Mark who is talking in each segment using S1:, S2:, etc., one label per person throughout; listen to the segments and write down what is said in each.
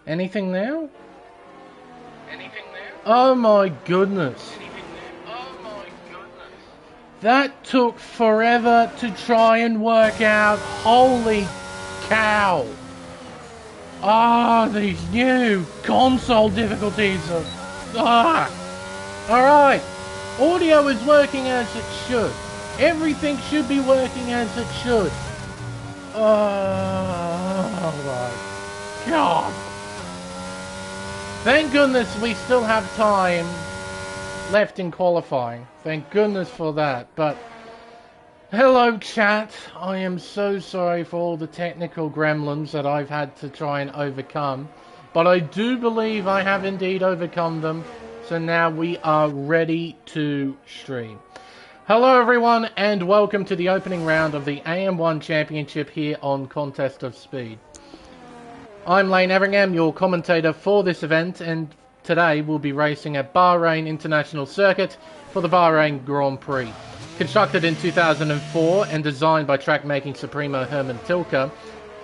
S1: Anything now? Oh my goodness. That took forever to try and work out. Holy cow. Ah, these new console difficulties are... Alright. Audio is working as it should. Everything should be working as it should. Oh my God. Thank goodness we still have time left in qualifying. Thank goodness for that. But hello chat. I am so sorry for all the technical gremlins that I've had to try and overcome. But I do believe I have indeed overcome them. So now we are ready to stream. Hello everyone and welcome to the opening round of the AM1 Championship here on Contest of Speed. I'm Lane Everingham, your commentator for this event, and today we'll be racing at Bahrain International Circuit for the Bahrain Grand Prix. Constructed in 2004 and designed by track-making supremo Hermann Tilke,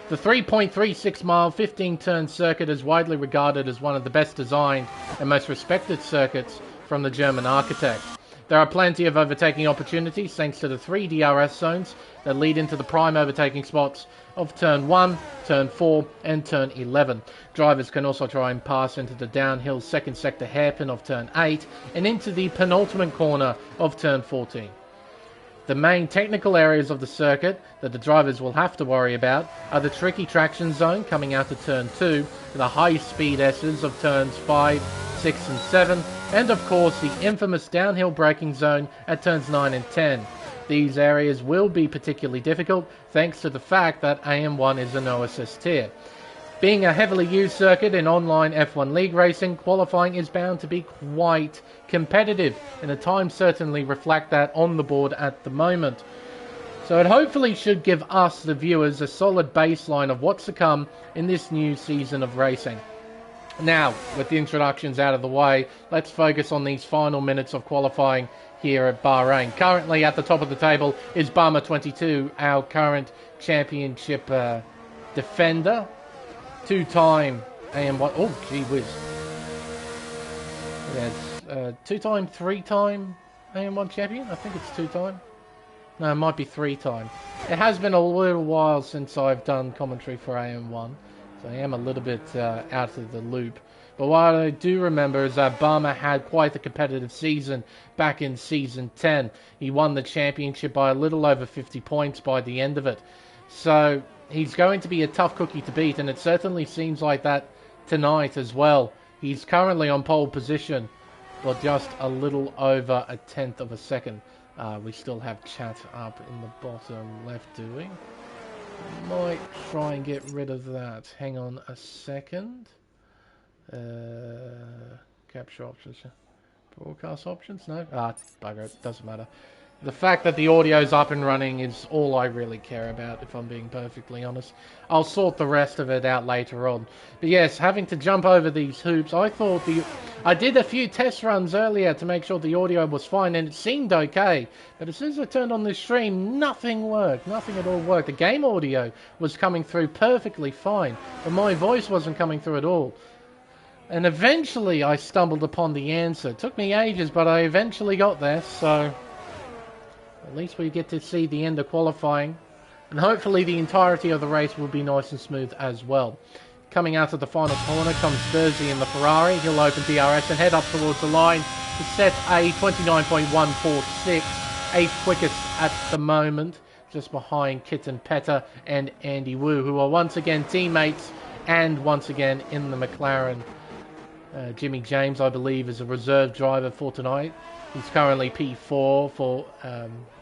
S1: the 3.36-mile, 15-turn circuit is widely regarded as one of the best designed and most respected circuits from the German architect. There are plenty of overtaking opportunities thanks to the 3 DRS zones that lead into the prime overtaking spots of Turn 1, Turn 4 and Turn 11. Drivers can also try and pass into the downhill second sector hairpin of Turn 8 and into the penultimate corner of Turn 14. The main technical areas of the circuit that the drivers will have to worry about are the tricky traction zone coming out of Turn 2, the high speed S's of Turns 5, 6 and 7, and of course the infamous downhill braking zone at Turns 9 and 10. These areas will be particularly difficult thanks to the fact that AM1 is a no assist tier. Being a heavily used circuit in online F1 league racing, qualifying is bound to be quite competitive, and the times certainly reflect that on the board at the moment. So it hopefully should give us, the viewers, a solid baseline of what's to come in this new season of racing. Now, with the introductions out of the way, let's focus on these final minutes of qualifying here at Bahrain. Currently at the top of the table is Barma 22, our current championship defender. Two-time AM1... Oh, gee whiz. Yes, two-time, three-time AM1 champion? I think it's two-time. No, it might be three-time. It has been a little while since I've done commentary for AM1, so I am a little bit out of the loop. But what I do remember is that Barma had quite a competitive season back in Season 10. He won the championship by a little over 50 points by the end of it. So he's going to be a tough cookie to beat, and it certainly seems like that tonight as well. He's currently on pole position, but just a little over a tenth of a second. We still have chat up in the bottom left, do we? Might try and get rid of that. Hang on a second. Capture options. Broadcast options? No? Bugger it. Doesn't matter. The fact that the audio's up and running is all I really care about, if I'm being perfectly honest. I'll sort the rest of it out later on. But yes, having to jump over these hoops, I did a few test runs earlier to make sure the audio was fine, and it seemed okay. But as soon as I turned on the stream, nothing worked. Nothing at all worked. The game audio was coming through perfectly fine, but my voice wasn't coming through at all. And eventually I stumbled upon the answer. It took me ages, but I eventually got there, so at least we get to see the end of qualifying. And hopefully the entirety of the race will be nice and smooth as well. Coming out of the final corner comes Thursday in the Ferrari. He'll open DRS and head up towards the line to set a 29.146, 8th quickest at the moment, just behind Kitten Petter and Andy Wu, who are once again teammates and once again in the McLaren. Jimmy James, I believe, is a reserve driver for tonight. He's currently P4 for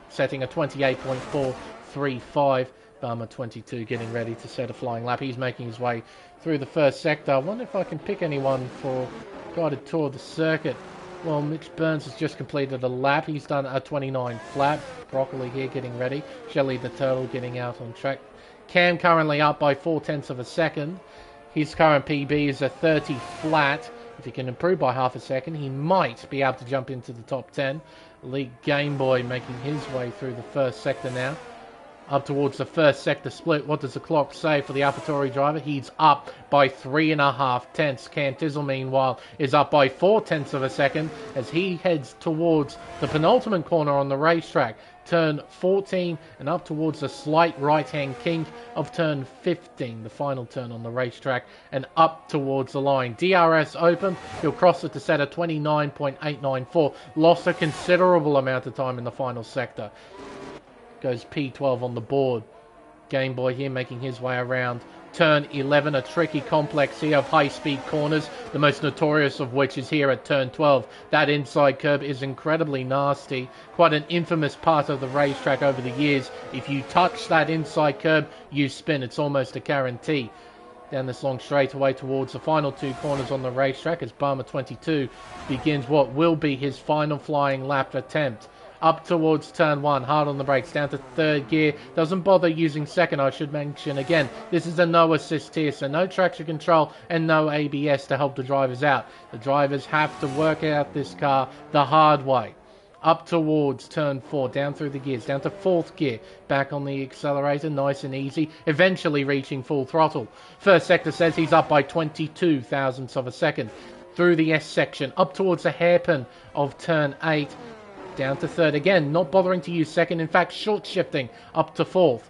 S1: setting a 28.435. Barmer 22 getting ready to set a flying lap. He's making his way through the first sector. I wonder if I can pick anyone for guided tour of the circuit. Well, Mitch Burns has just completed a lap. He's done a 29 flat. Broccoli here getting ready. Shelley the Turtle getting out on track. Cam currently up by 0.4 of a second. His current PB is a 30 flat. If he can improve by half a second, he might be able to jump into the top 10. Elite Game Boy making his way through the first sector now. Up towards the first sector split. What does the clock say for the AlphaTauri driver? He's up by 3.5 tenths. Cam Tizzle, meanwhile, is up by 0.4 of a second as he heads towards the penultimate corner on the racetrack. Turn 14 and up towards the slight right-hand kink of turn 15, the final turn on the racetrack, and up towards the line. DRS open. He'll cross it to set a 29.894. Lost a considerable amount of time in the final sector. Goes P12 on the board. Game Boy here making his way around turn 11, a tricky complex here of high-speed corners, the most notorious of which is here at turn 12. That inside curb is incredibly nasty, quite an infamous part of the racetrack over the years. If you touch that inside curb, you spin. It's almost a guarantee. Down this long straightaway towards the final two corners on the racetrack as Barmer 22 begins what will be his final flying lap attempt. Up towards turn 1, hard on the brakes, down to third gear. Doesn't bother using second, I should mention again. This is a no assist here, so no traction control and no ABS to help the drivers out. The drivers have to work out this car the hard way. Up towards turn 4, down through the gears, down to fourth gear. Back on the accelerator, nice and easy, eventually reaching full throttle. First sector says he's up by 22 thousandths of a second. Through the S section, up towards the hairpin of turn 8. Down to third again, not bothering to use second, in fact short shifting up to fourth.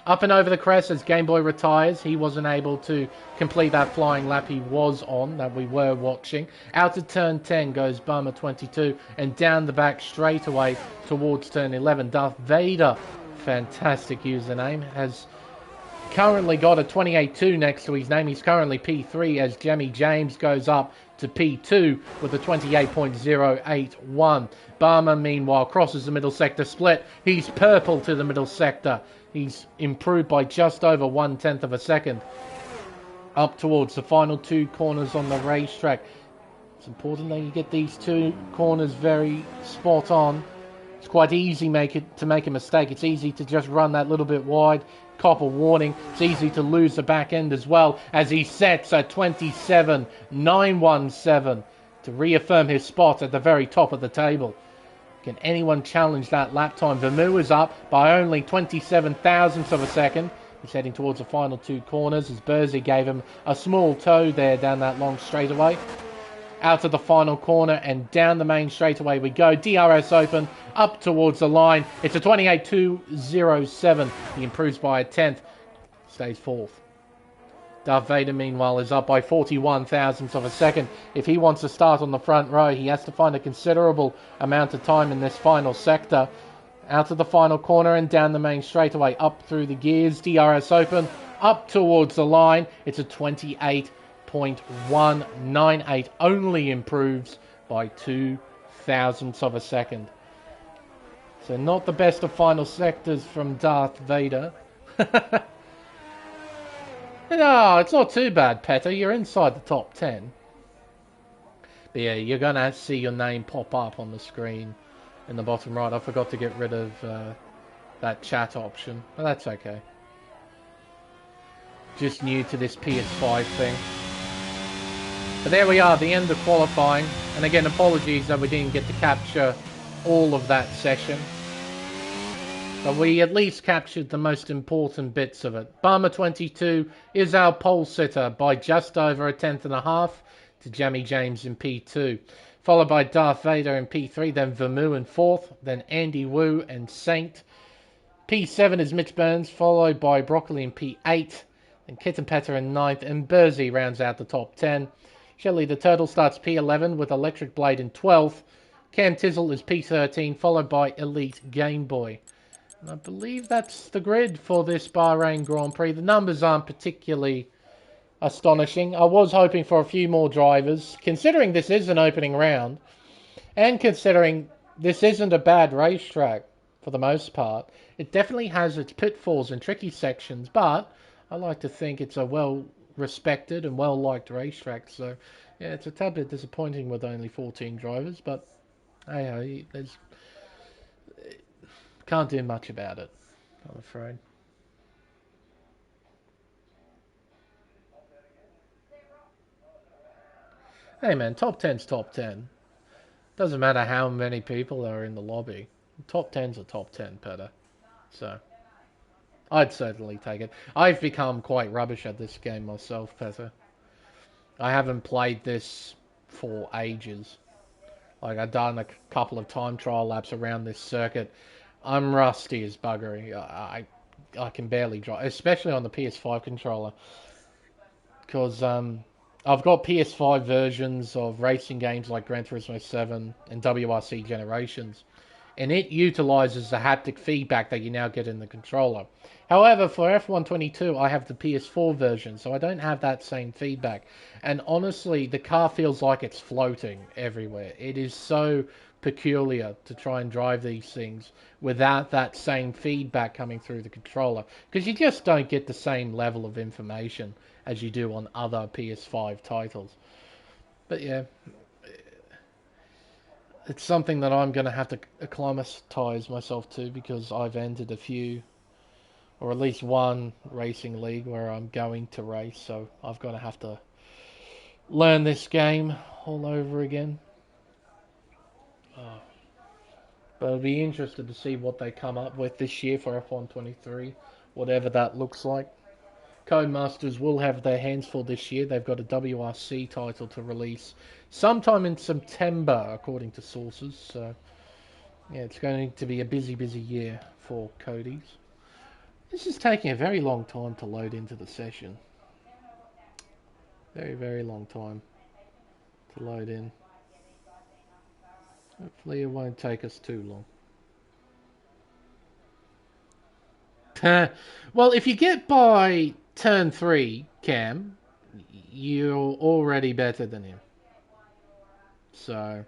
S1: Up and over the crest as Game Boy retires. He wasn't able to complete that flying lap he was on, that we were watching. Out to turn 10 goes Barmer 22 and down the back straight away towards turn 11. Darth Vader, fantastic username, has currently got a 28.2 next to his name. He's currently P3 as Jemmy James goes up to P2 with a 28.081. Barmer, meanwhile, crosses the middle sector split. He's purple to the middle sector. He's improved by just over 1/10 of a second. Up towards the final two corners on the racetrack. It's important that you get these two corners very spot on. It's quite easy to make a mistake. It's easy to just run that little bit wide. Cop a warning. It's easy to lose the back end as well as he sets a 27.917 to reaffirm his spot at the very top of the table. Can anyone challenge that lap time? Vermeer is up by only 27 thousandths of a second. He's heading towards the final two corners as Bursey gave him a small tow there down that long straightaway. Out of the final corner and down the main straightaway we go. DRS open, up towards the line. It's a 28.207. He improves by a 10th, stays fourth. Darth Vader, meanwhile, is up by 41 thousandths of a second. If he wants to start on the front row, he has to find a considerable amount of time in this final sector. Out of the final corner and down the main straightaway, up through the gears. DRS open, up towards the line. It's a 28.198. Only improves by 2 thousandths of a second. So not the best of final sectors from Darth Vader. No, it's not too bad, Petter. You're inside the top 10. But yeah, you're going to see your name pop up on the screen in the bottom right. I forgot to get rid of that chat option, but that's okay. Just new to this PS5 thing. But there we are, the end of qualifying. And again, apologies that we didn't get to capture all of that session. But we at least captured the most important bits of it. Barmer 22 is our pole sitter by just over a 10.5 to Jamie James in P2. Followed by Darth Vader in P3, then Vermeer in 4th, then Andy Wu and Saint. P7 is Mitch Burns, followed by Broccoli in P8, then Kitten Petter in 9th, and Bursey rounds out the top 10. Shelley the Turtle starts P11 with Electric Blade in 12th. Cam Tizzle is P13, followed by Elite Game Boy. And I believe that's the grid for this Bahrain Grand Prix. The numbers aren't particularly astonishing. I was hoping for a few more drivers, considering this is an opening round, and considering this isn't a bad racetrack. for the most part. It definitely has its pitfalls and tricky sections, but I like to think it's a well-respected and well-liked racetrack. So, yeah, it's a tad bit disappointing with only 14 drivers, but hey, there's can't do much about it, I'm afraid. Hey man, top 10's top 10. Doesn't matter how many people are in the lobby. Top 10's a top 10, Petter. So, I'd certainly take it. I've become quite rubbish at this game myself, Petter. I haven't played this for ages. Like, I've done a couple of time trial laps around this circuit. I'm rusty as buggery. I can barely drive, especially on the PS5 controller. Because I've got PS5 versions of racing games like Gran Turismo 7 and WRC Generations, and it utilizes the haptic feedback that you now get in the controller. However, for F122, I have the PS4 version, so I don't have that same feedback. And honestly, the car feels like it's floating everywhere. It is so peculiar to try and drive these things without that same feedback coming through the controller, because you just don't get the same level of information as you do on other PS5 titles. But yeah, it's something that I'm going to have to acclimatise myself to, because I've entered a few, or at least one racing league where I'm going to race, so I've got to have to learn this game all over again. But I'll be interested to see what they come up with this year for F123, whatever that looks like. Codemasters will have their hands full this year. They've got a WRC title to release sometime in September, according to sources. So, yeah, it's going to be a busy, busy year for Codies. This is taking a very long time to load into the session. Very, very long time to load in. Hopefully it won't take us too long. Well, if you get by turn 3, Cam, you're already better than him. So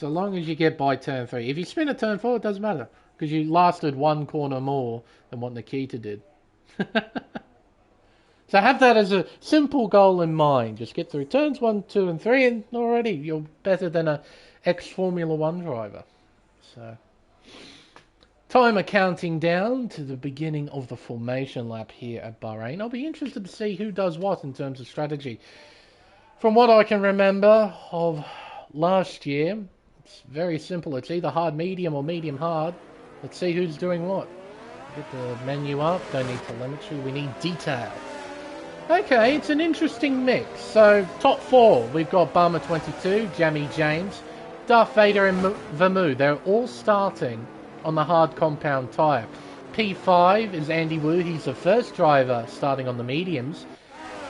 S1: long as you get by turn 3. If you spin at turn 4, it doesn't matter, because you lasted one corner more than what Nikita did. So have that as a simple goal in mind. Just get through turns 1, 2, and 3, and already you're better than a ex-Formula 1 driver. So, timer counting down to the beginning of the formation lap here at Bahrain. I'll be interested to see who does what in terms of strategy. From what I can remember of last year, it's very simple. It's either hard medium or medium hard. Let's see who's doing what. Get the menu up. Don't need telemetry. We need detail. Okay, it's an interesting mix. So, top 4, we've got Bama 22, Jamie James, Darth Vader and Vermu. They're all starting on the hard compound tyre. P5 is Andy Wu. He's the first driver starting on the mediums.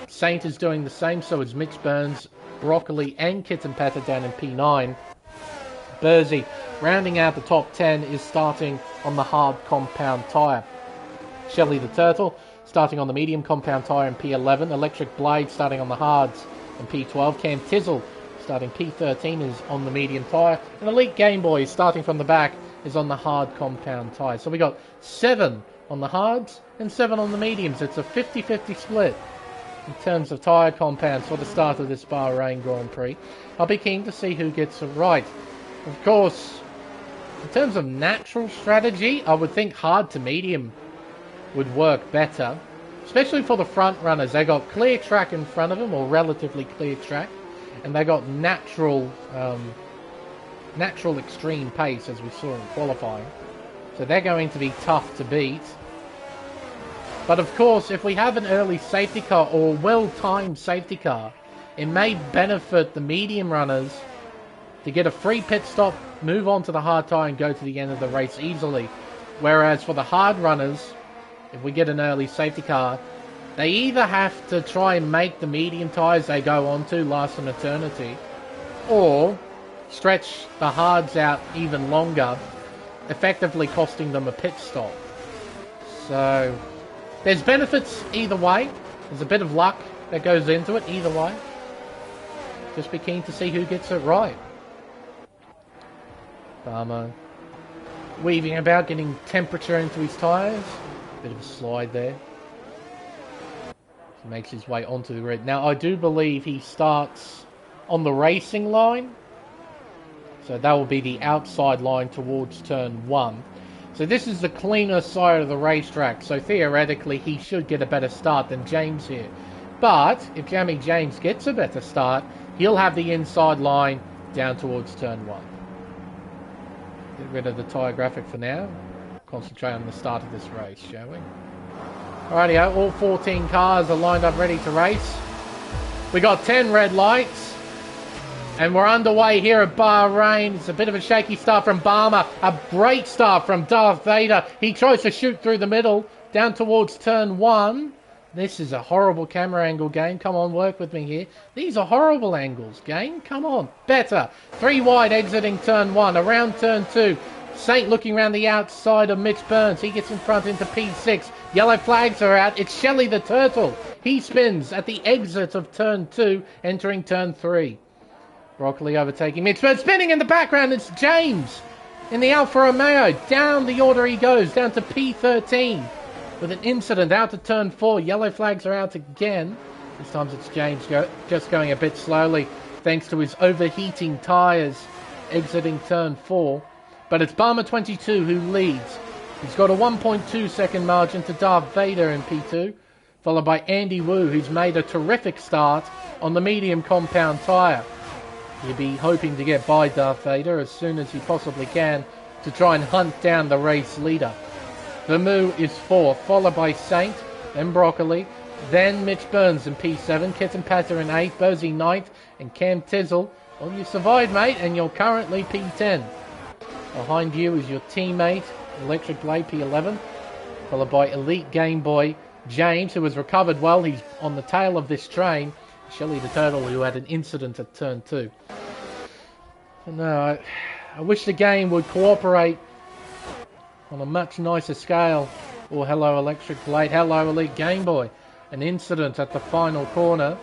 S1: Saint is doing the same, so is Mitch Burns, Broccoli and Kitten Petter down in P9. Bursey, rounding out the top 10, is starting on the hard compound tyre. Shelley the Turtle, starting on the medium compound tyre in P11. Electric Blade starting on the hards in P12. Cam Tizzle starting P13 is on the medium tyre. And Elite Game Boy starting from the back is on the hard compound tyre. So we got 7 on the hards and 7 on the mediums. It's a 50-50 split in terms of tyre compounds for the start of this Bahrain Grand Prix. I'll be keen to see who gets it right. Of course, in terms of natural strategy, I would think hard to medium would work better, especially for the front runners. They got clear track in front of them, or relatively clear track, and they got natural extreme pace, as we saw in qualifying. So they're going to be tough to beat. But of course, if we have an early safety car or well-timed safety car, it may benefit the medium runners to get a free pit stop, move on to the hard tyre and go to the end of the race easily. Whereas for the hard runners, if we get an early safety car, they either have to try and make the medium tyres they go on to last an eternity, or stretch the hards out even longer, effectively costing them a pit stop. So there's benefits either way. There's a bit of luck that goes into it either way. Just be keen to see who gets it right. Barmer weaving about, getting temperature into his tyres. Bit of a slide there. He makes his way onto the grid. Now, I do believe he starts on the racing line. So that will be the outside line towards turn 1. So this is the cleaner side of the racetrack. So theoretically, he should get a better start than James here. But if Jamie James gets a better start, he'll have the inside line down towards turn 1. Get rid of the tyre graphic for now. Concentrate on the start of this race, shall we? Alrighty, all 14 cars are lined up ready to race. We got 10 red lights. And we're underway here at Bahrain. It's a bit of a shaky start from Barmer. A great start from Darth Vader. He tries to shoot through the middle, down towards turn 1. This is a horrible camera angle, game. Come on, work with me here. These are horrible angles, game. Come on, better. 3 wide exiting turn 1, around turn 2. Saint looking around the outside of Mitch Burns. He gets in front into P6. Yellow flags are out. It's Shelley the Turtle. He spins at the exit of turn 2, entering turn 3. Broccoli overtaking Mitch Burns. Spinning in the background, it's James in the Alfa Romeo. Down the order he goes, down to P13. With an incident out to turn 4. Yellow flags are out again. This time it's James just going a bit slowly thanks to his overheating tyres exiting turn 4. But it's Barmer 22 who leads. He's got a 1.2 second margin to Darth Vader in P2, followed by Andy Wu, who's made a terrific start on the medium compound tyre. He'll be hoping to get by Darth Vader as soon as he possibly can to try and hunt down the race leader. Vermoo is 4th, followed by Saint, then Broccoli, then Mitch Burns in P7, Kitten Patter in 8th, Bozy 9th, and Cam Tizzle. Well, you survived, mate, and you're currently P10. Behind you is your teammate, Electric Blade, P11, followed by Elite Game Boy James, who has recovered well. He's on the tail of this train. Shelley the Turtle, who had an incident at turn 2. No, I wish the game would cooperate on a much nicer scale. Oh, hello Electric Blade, hello Elite Game Boy. An incident at the final corner.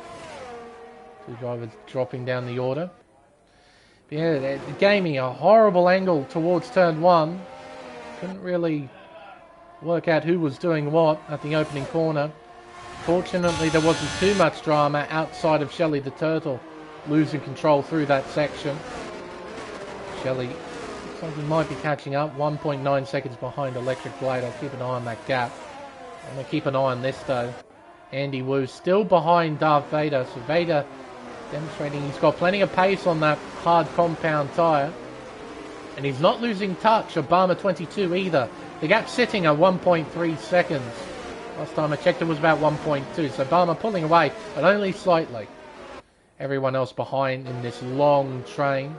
S1: 2 drivers dropping down the order. But yeah, it gave me a horrible angle towards turn 1. Couldn't really work out who was doing what at the opening corner. Fortunately, there wasn't too much drama outside of Shelley the Turtle losing control through that section. Shelley looks like he might be catching up. 1.9 seconds behind Electric Blade. I'll keep an eye on that gap. I'm going to keep an eye on this, though. Andy Wu still behind Darth Vader. So Vader demonstrating he's got plenty of pace on that hard compound tyre. And he's not losing touch of Barmer 22 either. The gap's sitting at 1.3 seconds. Last time I checked it was about 1.2. So Barmer pulling away, but only slightly. Everyone else behind in this long train.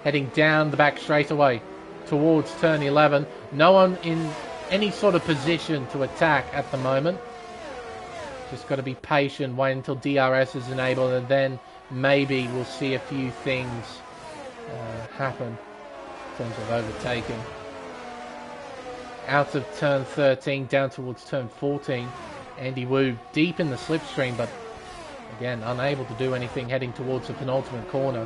S1: Heading down the back straightaway towards turn 11. No one in any sort of position to attack at the moment. Just got to be patient, wait until DRS is enabled, and then maybe we'll see a few things happen in terms of overtaking. Out of turn 13, down towards turn 14. Andy Wu deep in the slipstream, but again, unable to do anything heading towards the penultimate corner.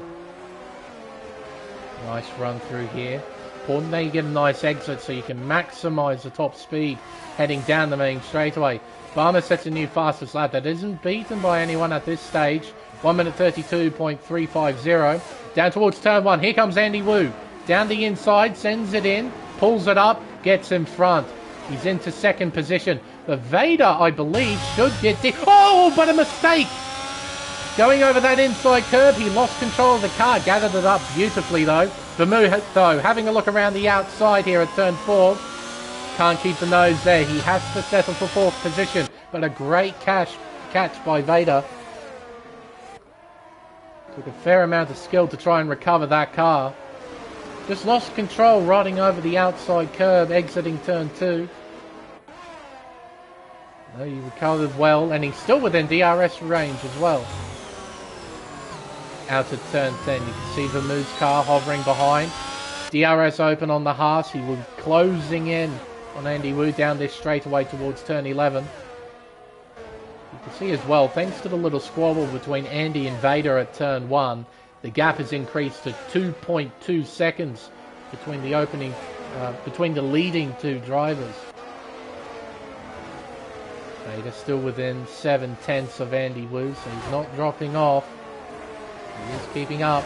S1: Nice run through here. Important that you get a nice exit so you can maximise the top speed heading down the main straightaway. Barmer sets a new fastest lap that isn't beaten by anyone at this stage. 1 minute 32.350. Down towards turn 1. Here comes Andy Wu. Down the inside, sends it in, pulls it up, gets in front. He's into second position. But Vader, I believe, should get... Oh, but a mistake! Going over that inside curb, he lost control of the car. Gathered it up beautifully, though. Vermoo, though, having a look around the outside here at turn 4. Can't keep the nose there. He has to settle for 4th position. But a great catch by Vader. Took a fair amount of skill to try and recover that car. Just lost control riding over the outside curb, exiting turn 2. No, he recovered well, and he's still within DRS range as well. Out of turn 10, you can see Vermoo's car hovering behind. DRS open on the Haas. He will be closing in on Andy Wu down this straightaway towards turn 11. You can see as well, thanks to the little squabble between Andy and Vader at turn 1, the gap has increased to 2.2 seconds between the between the leading two drivers. Vader still within 7/10 of Andy Wu, so he's not dropping off. He is keeping up.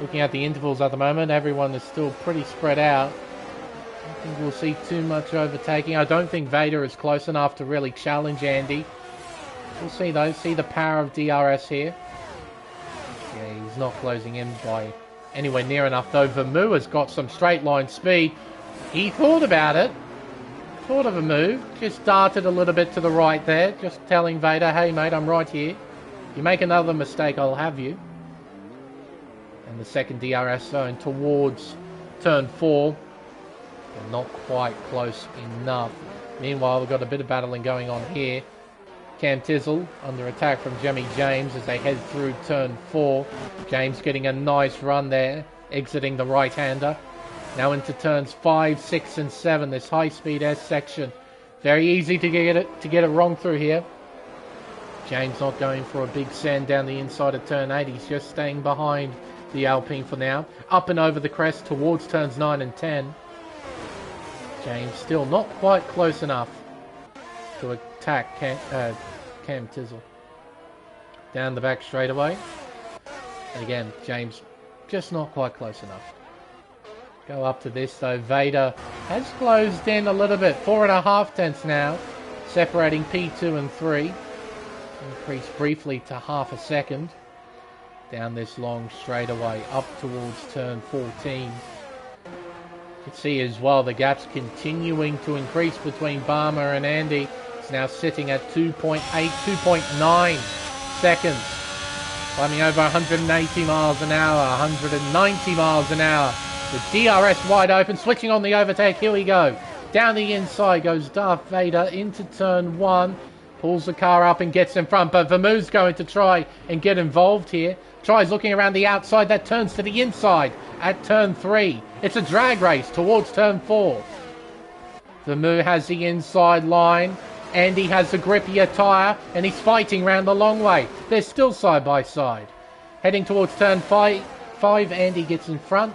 S1: Looking at the intervals at the moment, everyone is still pretty spread out. I don't think we'll see too much overtaking. I don't think Vader is close enough to really challenge Andy. We'll see though. See the power of DRS here. Yeah, he's not closing in by anywhere near enough though. Vermu has got some straight line speed. He thought about it. Thought of a move. Just darted a little bit to the right there. Just telling Vader, hey mate, I'm right here. If you make another mistake, I'll have you. And the second DRS zone towards turn 4. But not quite close enough. Meanwhile, we've got a bit of battling going on here. Cam Tizzle under attack from Jimmy James as they head through turn 4. James getting a nice run there, exiting the right-hander. Now into turns 5, 6 and 7, this high-speed S section. Very easy to get it wrong through here. James not going for a big send down the inside of turn 8. He's just staying behind the Alpine for now. Up and over the crest towards turns 9 and 10. James still not quite close enough to attack Cam Tizzle. Down the back straightaway. And again, James just not quite close enough. Go up to this though. Vader has closed in a little bit. 4.5 tenths now. Separating P2 and 3. Increased briefly to half a second. Down this long straightaway up towards turn 14. You can see as well the gap's continuing to increase between Barmer and Andy. It's now sitting at 2.8, 2.9 seconds. Climbing over 180 miles an hour, 190 miles an hour. With DRS wide open, switching on the overtake. Here we go. Down the inside goes Darth Vader into turn 1. Pulls the car up and gets in front. But Vermu's going to try and get involved here. Tries looking around the outside. That turns to the inside at turn 3. It's a drag race towards turn 4. Vermu has the inside line. Andy has the grippier tyre. And he's fighting round the long way. They're still side by side. Heading towards turn 5. Andy gets in front.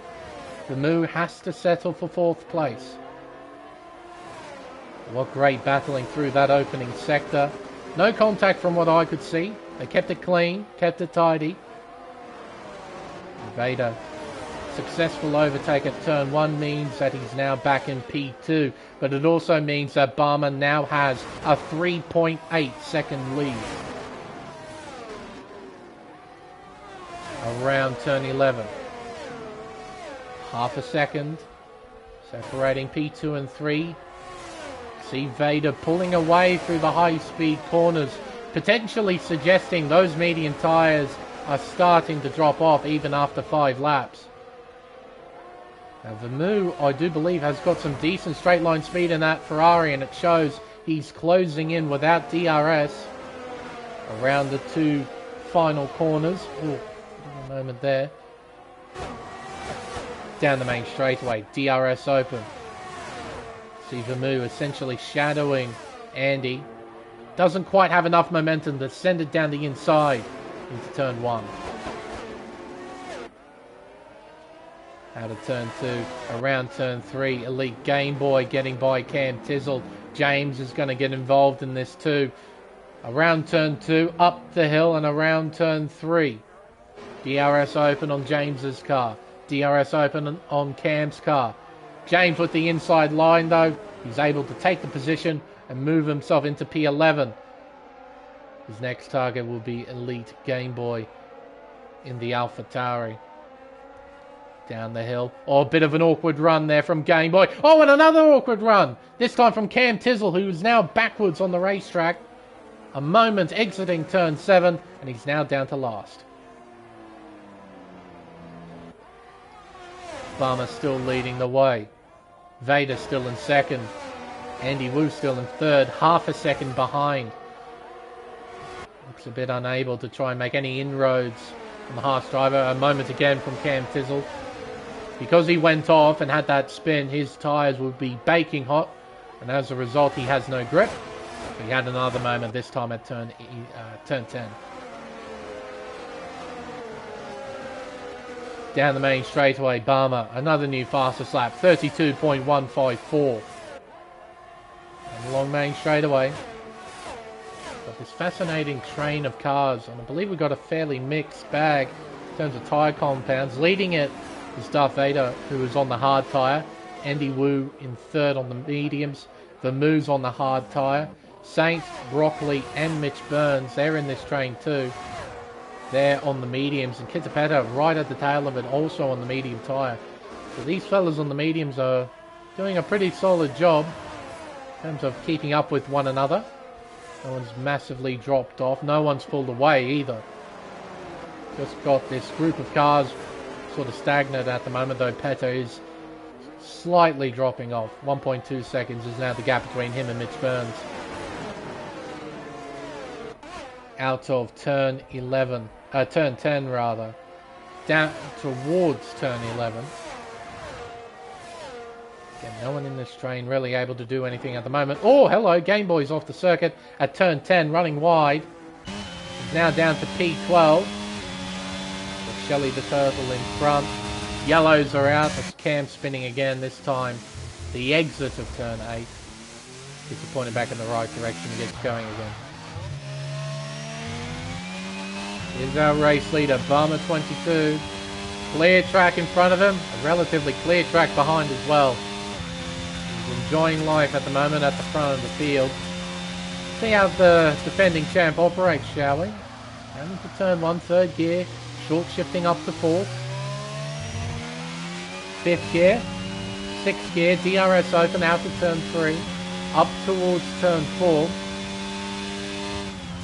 S1: Vermu has to settle for 4th place. What great battling through that opening sector. No contact from what I could see. They kept it clean, kept it tidy. Vader, successful overtake at turn 1 means that he's now back in P2. But it also means that Barmer now has a 3.8 second lead. Around turn 11. Half a second. Separating P2 and 3. See Vader pulling away through the high-speed corners, potentially suggesting those medium tyres are starting to drop off even after 5 laps. Now Vermu, I do believe, has got some decent straight-line speed in that Ferrari, and it shows he's closing in without DRS around the 2 final corners. Ooh, a moment there. Down the main straightaway, DRS open. See Vermu essentially shadowing Andy. Doesn't quite have enough momentum to send it down the inside into turn 1. Out of turn 2, around turn 3, Elite Game Boy getting by Cam Tizzle. James is going to get involved in this too. Around turn 2, up the hill and around turn 3. DRS open on James's car. DRS open on Cam's car. James with the inside line though. He's able to take the position and move himself into P11. His next target will be Elite Game Boy in the AlphaTauri. Down the hill. Oh, a bit of an awkward run there from Game Boy. Oh, and another awkward run. This time from Cam Tizzle, who is now backwards on the racetrack. A moment exiting turn 7, and he's now down to last. Barmer still leading the way. Vader still in second. Andy Wu still in third, half a second behind. Looks a bit unable to try and make any inroads from the Haas driver. A moment again from Cam Tizzle. Because he went off and had that spin, his tyres would be baking hot, and as a result he has no grip. He had another moment, this time at turn 10. Down the main straightaway, Barmer, another new fastest lap, 32.154. And long main straightaway. Got this fascinating train of cars, and I believe we've got a fairly mixed bag in terms of tyre compounds. Leading it is Darth Vader, who is on the hard tyre. Andy Wu in third on the mediums. Vermou's on the hard tyre. Saint, Broccoli, and Mitch Burns, they're in this train too. They're on the mediums, and Kitapeta right at the tail of it, also on the medium tyre. So these fellas on the mediums are doing a pretty solid job in terms of keeping up with one another. No one's massively dropped off. No one's pulled away either. Just got this group of cars sort of stagnant at the moment, though Peta is slightly dropping off. 1.2 seconds is now the gap between him and Mitch Burns. Out of turn 11, turn 10 rather, down towards turn 11. Again, no one in this train really able to do anything at the moment. Oh, hello, Game Boy's off the circuit at turn 10, running wide. He's now down to P12. With Shelley the Turtle in front. Yellows are out. That's Cam spinning again, this time the exit of turn 8. Gets it pointed back in the right direction and gets going again. Here's our race leader, Barmer 22. Clear track in front of him, a relatively clear track behind as well. He's enjoying life at the moment at the front of the field. See how the defending champ operates, shall we? Down into turn 1, third gear, short shifting up to 4th. 5th gear, 6th gear, DRS open out to turn 3, up towards turn 4.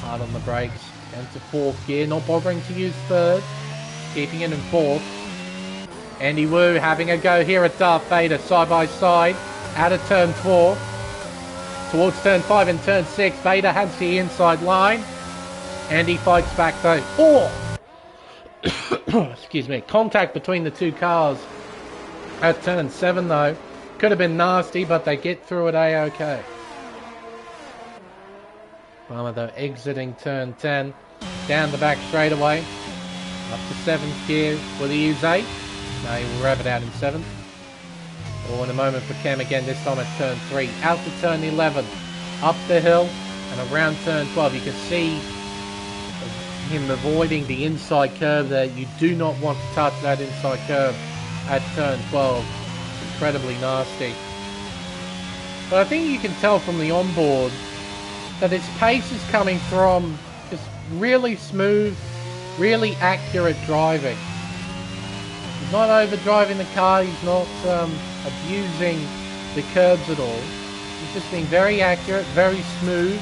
S1: Hard on the brakes. Down to 4th gear, not bothering to use 3rd, keeping it in 4th. Andy Wu having a go here at Darth Vader, side by side, out of turn 4, towards turn 5 and turn 6. Vader has the inside line. Andy fights back though. Excuse me, contact between the two cars at turn 7 though. Could have been nasty, but they get through it a-okay. Barmer though exiting turn 10, down the back straightaway, up to 7th gear. Will he use 8? No, he will rev it out in 7th. Or in a moment for Cam again, this time at turn 3, out to turn 11, up the hill and around turn 12. You can see him avoiding the inside curve there. You do not want to touch that inside curve at turn 12. It's incredibly nasty. But I think you can tell from the onboard that its pace is coming from just really smooth, really accurate driving. He's not overdriving the car, he's not abusing the curbs at all. He's just being very accurate, very smooth,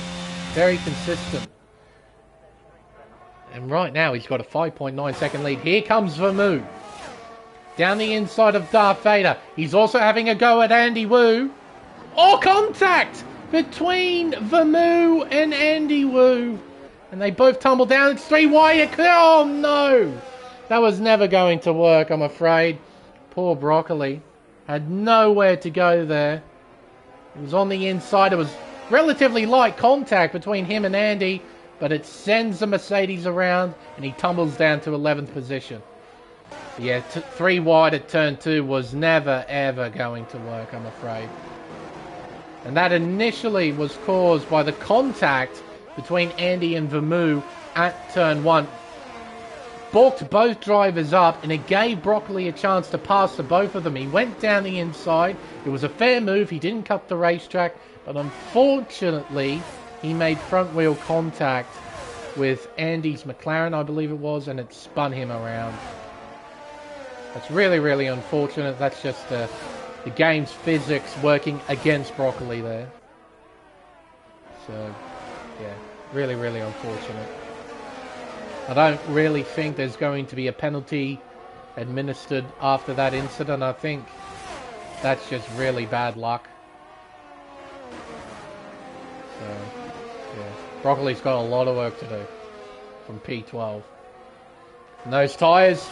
S1: very consistent. And right now he's got a 5.9 second lead. Here comes Vermou. Down the inside of Darth Vader. He's also having a go at Andy Wu. Oh, contact between Vermou and Andy Wu. And they both tumble down. It's 3 wide. Oh, no. That was never going to work, I'm afraid. Poor Broccoli. Had nowhere to go there. It was on the inside. It was relatively light contact between him and Andy, but it sends the Mercedes around and he tumbles down to 11th position. Yeah, 3 wide at turn 2 was never ever going to work, I'm afraid. And that initially was caused by the contact between Andy and Vermou at turn 1. Balked both drivers up, and it gave Broccoli a chance to pass to both of them. He went down the inside. It was a fair move. He didn't cut the racetrack, but unfortunately, he made front wheel contact with Andy's McLaren, I believe it was, and it spun him around. That's really, really unfortunate. That's just the game's physics working against Broccoli there. So, yeah, really, really unfortunate. I don't really think there's going to be a penalty administered after that incident. I think that's just really bad luck. So, yeah, Broccoli's got a lot of work to do from P12. And those tyres,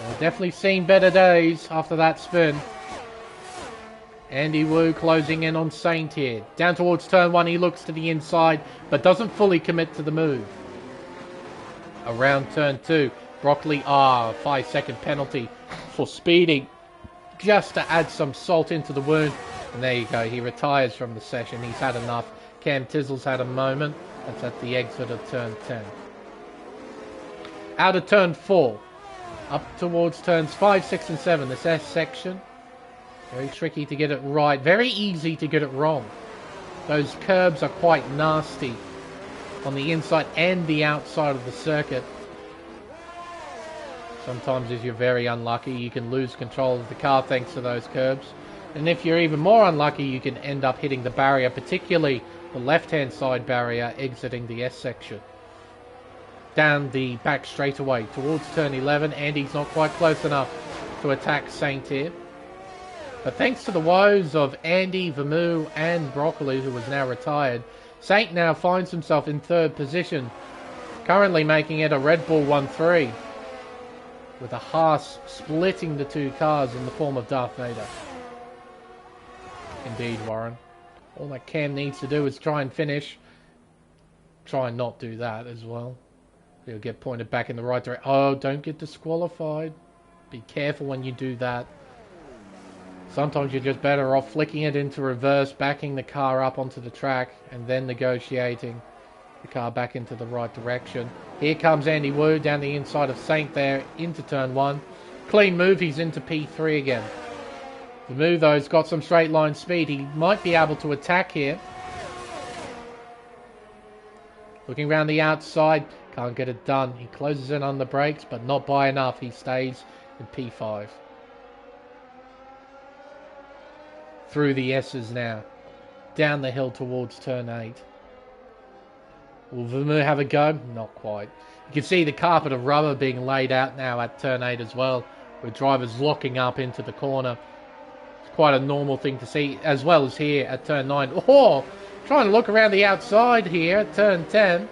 S1: they've definitely seen better days after that spin. Andy Wu closing in on Saint here. Down towards turn 1, he looks to the inside, but doesn't fully commit to the move. Around turn 2, Broccoli, 5-second penalty for speeding, just to add some salt into the wound. And there you go, he retires from the session. He's had enough. Cam Tizzle's had a moment. That's at the exit of turn 10. Out of turn 4, up towards turns 5, 6 and 7, this S section. Very tricky to get it right, very easy to get it wrong. Those curbs are quite nasty on the inside and the outside of the circuit. Sometimes if you're very unlucky, you can lose control of the car thanks to those curbs. And if you're even more unlucky, you can end up hitting the barrier, particularly the left-hand side barrier exiting the S section. Down the back straightaway towards turn 11. Andy's not quite close enough to attack Saint here. But thanks to the woes of Andy, Vermouth and Broccoli, who was now retired, Saint now finds himself in third position, currently making it a Red Bull 1-3, with a Haas splitting the two cars in the form of Darth Vader. Indeed, Warren. All that Cam needs to do is try and finish. Try and not do that as well. He'll get pointed back in the right direction. Oh, don't get disqualified. Be careful when you do that. Sometimes you're just better off flicking it into reverse, backing the car up onto the track, and then negotiating the car back into the right direction. Here comes Andy Wu down the inside of Saint there into turn 1. Clean move, he's into P3 again. The move, though, has got some straight line speed. He might be able to attack here. Looking around the outside, can't get it done. He closes in on the brakes, but not by enough. He stays in P5. Through the S's now. Down the hill towards turn 8. Will Vermouth have a go? Not quite. You can see the carpet of rubber being laid out now at turn 8 as well, with drivers locking up into the corner. It's quite a normal thing to see, as well as here at turn 9. Oh, trying to look around the outside here at turn 10.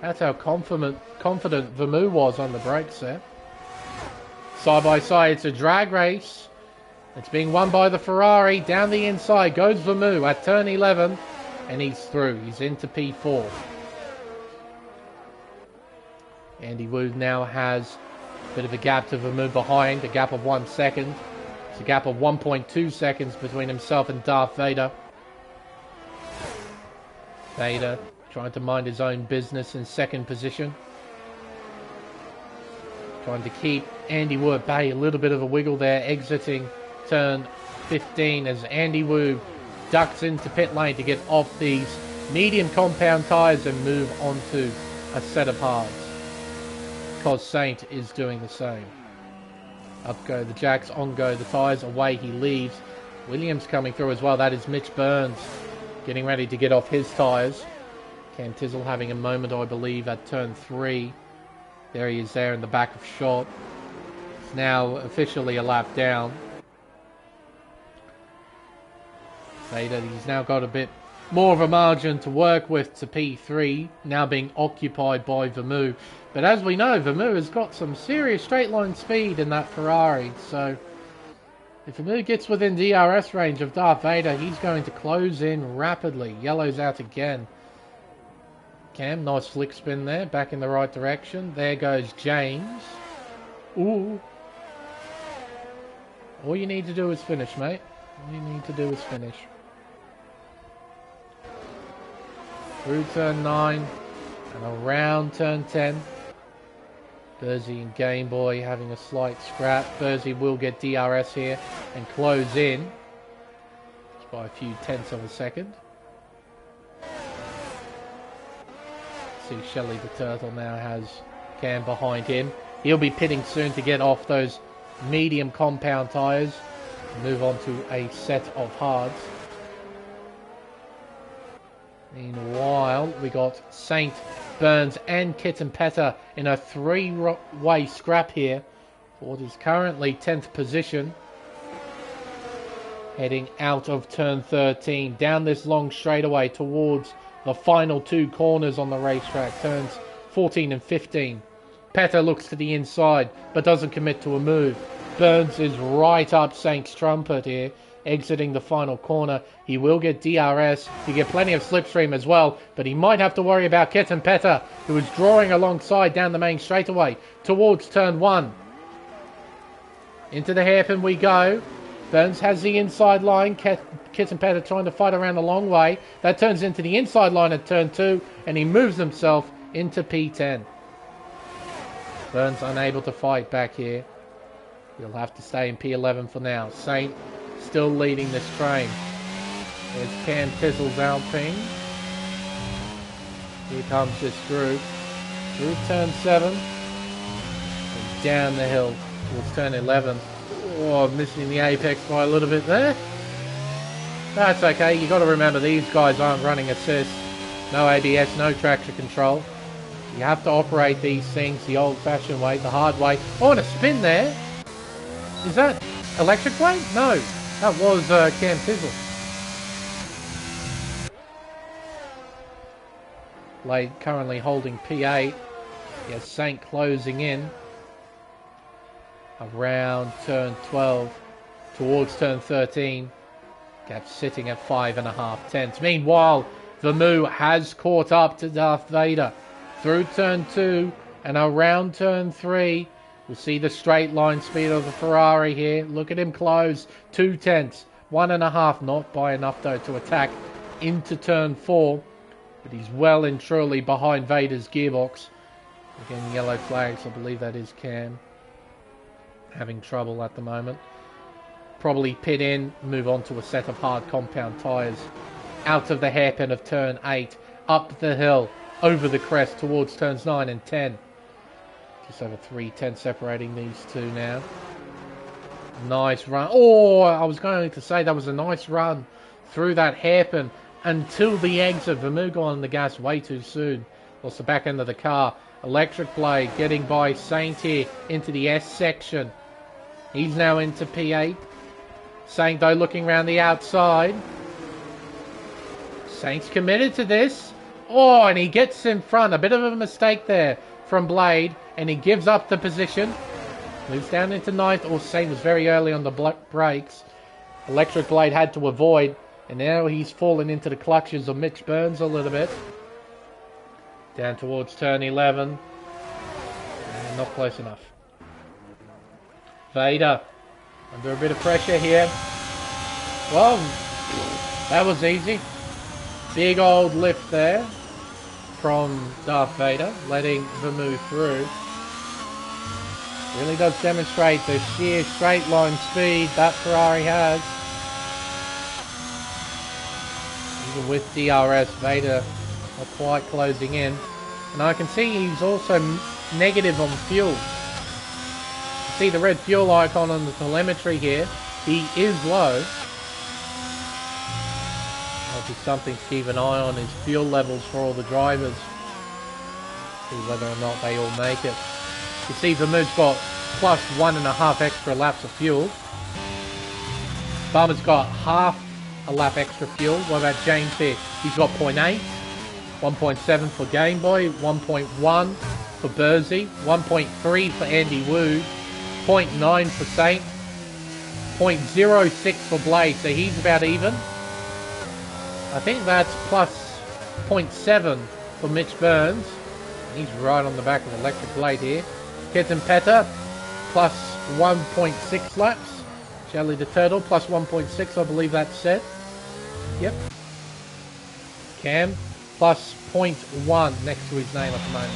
S1: That's how confident Vermouth was on the brakes there. Side by side, it's a drag race. It's being won by the Ferrari. Down the inside goes Vermouth at turn 11. And he's through. He's into P4. Andy Wu now has a bit of a gap to Vermouth behind. A gap of 1 second. It's a gap of 1.2 seconds between himself and Darth Vader. Vader trying to mind his own business in second position. Trying to keep Andy Wu at bay. A little bit of a wiggle there. Exiting turn 15 as Andy Wu ducks into pit lane to get off these medium compound tyres and move onto a set of hards. Because Saint is doing the same. Up go the jacks, on go the tyres, away he leaves. Williams coming through as well. That is Mitch Burns getting ready to get off his tyres. Cam Tizzle having a moment, I believe, at turn 3. There he is there in the back of shot. It's now officially a lap down. Vader, he's now got a bit more of a margin to work with to P3, now being occupied by Vermouth. But as we know, Vermouth has got some serious straight line speed in that Ferrari, so if Vermouth gets within DRS range of Darth Vader, he's going to close in rapidly. Yellow's out again. Cam, nice flick spin there, back in the right direction. There goes James. Ooh. All you need to do is finish, mate. All you need to do is finish. Through turn 9 and around turn 10. Bursey and Game Boy having a slight scrap. Bursey will get DRS here and close in. Just by a few tenths of a second. See Shelley the Turtle now has Cam behind him. He'll be pitting soon to get off those medium compound tyres. Move on to a set of hards. Meanwhile, we got Saint, Burns and Kitten Petter in a three-way scrap here for what is currently 10th position. Heading out of turn 13, down this long straightaway towards the final two corners on the racetrack, turns 14 and 15. Petter looks to the inside, but doesn't commit to a move. Burns is right up Saint's trumpet here, exiting the final corner. He will get DRS. He get plenty of slipstream as well, but he might have to worry about Kitten Petter, who is drawing alongside down the main straightaway towards turn 1. Into the hairpin we go. Burns has the inside line. Kitten Petter trying to fight around the long way. That turns into the inside line at turn 2, and he moves himself into P10. Burns unable to fight back here. He'll have to stay in P11 for now. Saint still leading this train. There's Cam Tizzle's Alpine. Here comes this group. Through turn 7. And down the hill towards turn 11. Oh, missing the apex by a little bit there. That's okay. You got to remember these guys aren't running assist. No ABS, no traction control. You have to operate these things the old-fashioned way, the hard way. Oh, and a spin there. Is that Electric Blade? No, that was Cam Tizzle. Blade currently holding P8. Yes, Saint closing in. Around turn 12 towards turn 13. Gap sitting at 5.5 tenths. Meanwhile, Vermoo has caught up to Darth Vader. Through turn 2 and around turn 3. We'll see the straight line speed of the Ferrari here. Look at him close. 2 tenths. 1.5. Not by enough though to attack into turn 4. But he's well and truly behind Vader's gearbox. Again, yellow flags. I believe that is Cam. Having trouble at the moment. Probably pit in. Move on to a set of hard compound tyres. Out of the hairpin of turn 8. Up the hill. Over the crest towards turns 9 and 10. Just over 3 tenths separating these two now. Nice run. Oh, I was going to say that was a nice run through that hairpin until the exit. Vermoo got on the gas way too soon. Lost the back end of the car. Electric Blade getting by Saint here into the S section. He's now into P8. Saint though looking around the outside. Saint's committed to this. Oh, and he gets in front. A bit of a mistake there from Blade. And he gives up the position. Moves down into 9th. Oh, Saint was very early on the brakes. Electric Blade had to avoid. And now he's fallen into the clutches of Mitch Burns a little bit. Down towards turn 11. And not close enough. Vader under a bit of pressure here. Well, that was easy. Big old lift there from Darth Vader, letting Vermoo through. Really does demonstrate the sheer straight line speed that Ferrari has. Even with DRS, Vader not quite closing in. And I can see he's also negative on fuel. See the red fuel icon on the telemetry here. He is low. That'll be something to keep an eye on, is fuel levels for all the drivers. See whether or not they all make it. You see Vermoo's got plus 1.5 extra laps of fuel. Farmer's got half a lap extra fuel. What about James here? He's got 0.8, 1.7 for Game Boy, 1.1 for Bursey, 1.3 for Andy Wood, 0.9 for Saint, 0.06 for Blade, so he's about even. I think that's plus 0.7 for Mitch Burns. He's right on the back of Electric Blade here. Kitten Petter, plus 1.6 laps. Jelly the Turtle, plus 1.6, I believe that's set. Yep. Cam, plus 0.1 next to his name at the moment.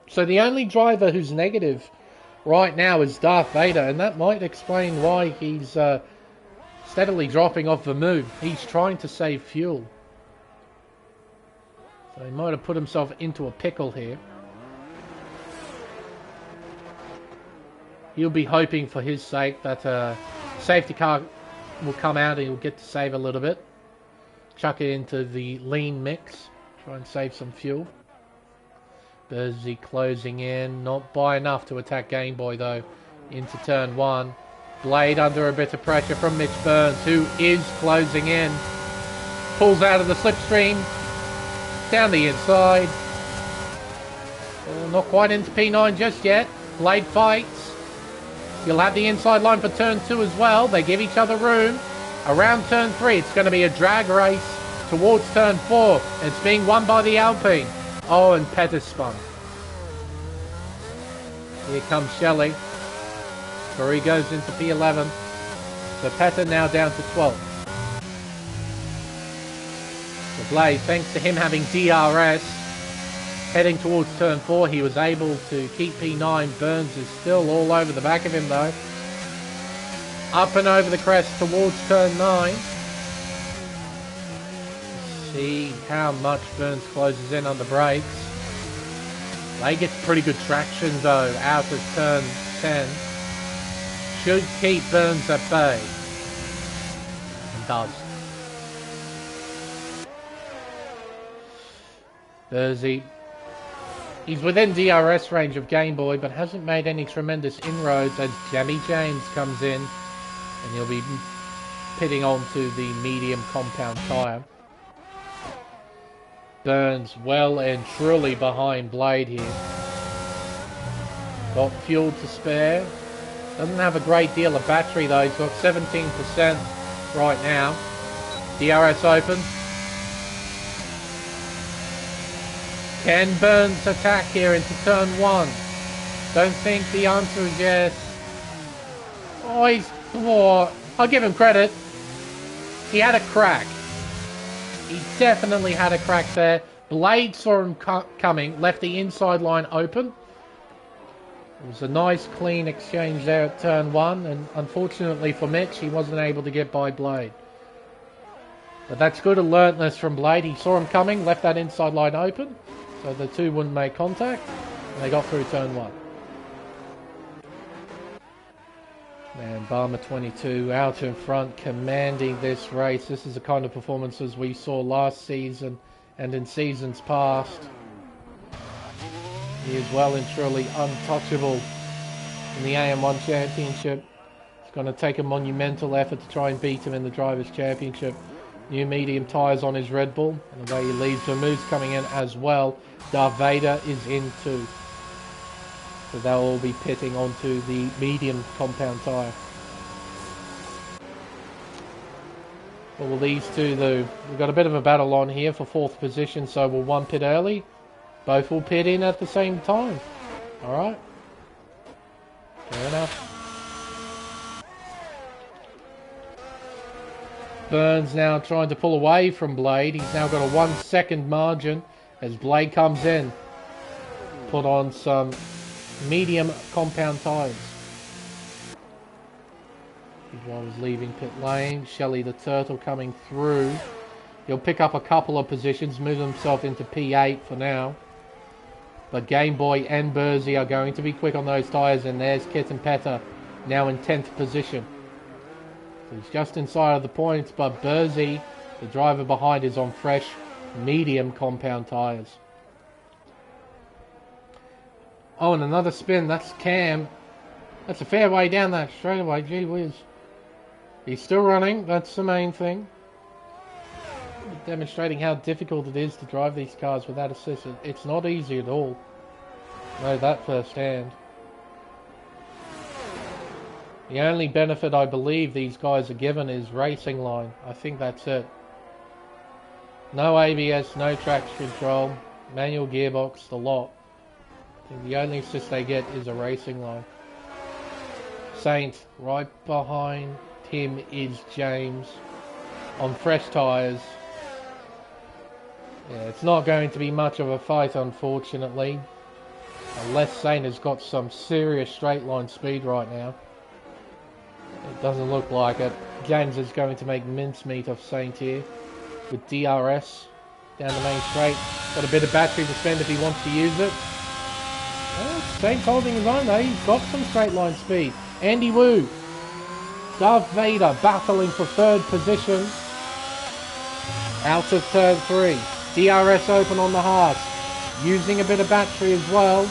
S1: So the only driver who's negative right now is Darth Vader, and that might explain why he's steadily dropping off the move. He's trying to save fuel. So he might have put himself into a pickle here. He'll be hoping for his sake that a safety car will come out and he'll get to save a little bit. Chuck it into the lean mix. Try and save some fuel. Bursey closing in. Not by enough to attack Game Boy though. Into turn 1. Blade under a bit of pressure from Mitch Burns, who is closing in. Pulls out of the slipstream. Down the inside. Not quite into P9 just yet. Blade fights. You'll have the inside line for turn 2 as well. They give each other room. Around turn 3, it's going to be a drag race towards turn 4. It's being won by the Alpine. Oh, and Pettis spun. Here comes Shelley. Curry goes into P11. So Pettis now down to 12. The Blade, thanks to him having DRS, heading towards turn 4, he was able to keep P9. Burns is still all over the back of him though. Up and over the crest towards turn 9. See how much Burns closes in on the brakes. Blade gets pretty good traction though out of turn 10. Should keep Burns at bay. And does. Bursey. He's within DRS range of Game Boy, but hasn't made any tremendous inroads as Jamie James comes in, and he'll be pitting onto the medium compound tyre. Burns well and truly behind Blade here. Got fuel to spare. Doesn't have a great deal of battery though. He's got 17% right now. DRS open. Can Burns attack here into turn 1? Don't think the answer is yes. Oh, I'll give him credit. He had a crack. He definitely had a crack there. Blade saw him coming, left the inside line open. It was a nice clean exchange there at turn 1, and unfortunately for Mitch, he wasn't able to get by Blade. But that's good alertness from Blade. He saw him coming, left that inside line open, so the two wouldn't make contact, and they got through turn 1. And Barmer 22 out in front, commanding this race. This is the kind of performances we saw last season and in seasons past. He is well and truly untouchable in the AM1 Championship. It's going to take a monumental effort to try and beat him in the Drivers' Championship. New medium tyres on his Red Bull, and the way he leads, Vermouth's coming in as well. Darth Vader is in too. So they'll all be pitting onto the medium compound tyre. What will these two do? We've got a bit of a battle on here for 4th position, so will one pit early? Both will pit in at the same time. Alright. Fair enough. Burns now trying to pull away from Blade. He's now got a 1 second margin as Blade comes in. Put on some medium compound tyres. While he's leaving pit lane, Shelley the Turtle coming through. He'll pick up a couple of positions, move himself into P8 for now. But Game Boy and Bursey are going to be quick on those tyres, and there's Kit and Petter now in 10th position. So he's just inside of the points, but Bursey, the driver behind, is on fresh medium compound tyres. Oh, and another spin. That's Cam. That's a fair way down that straightaway. Gee whiz. He's still running. That's the main thing. Demonstrating how difficult it is to drive these cars without assist. It's not easy at all. Know that firsthand. The only benefit I believe these guys are given is racing line. I think that's it. No ABS, no traction control, manual gearbox, the lot. I think the only assist they get is a racing line. Saint right behind him is James on fresh tyres. Yeah, it's not going to be much of a fight, unfortunately, unless Saint has got some serious straight line speed right now. It doesn't look like it. James is going to make mincemeat of Saint here with DRS down the main straight. Got a bit of battery to spend if he wants to use it. Well, Saint's holding his own though. He's got some straight line speed. Andy Wu, Darth Vader battling for 3rd position. Out of turn 3. DRS open on the Haas. Using a bit of battery as well.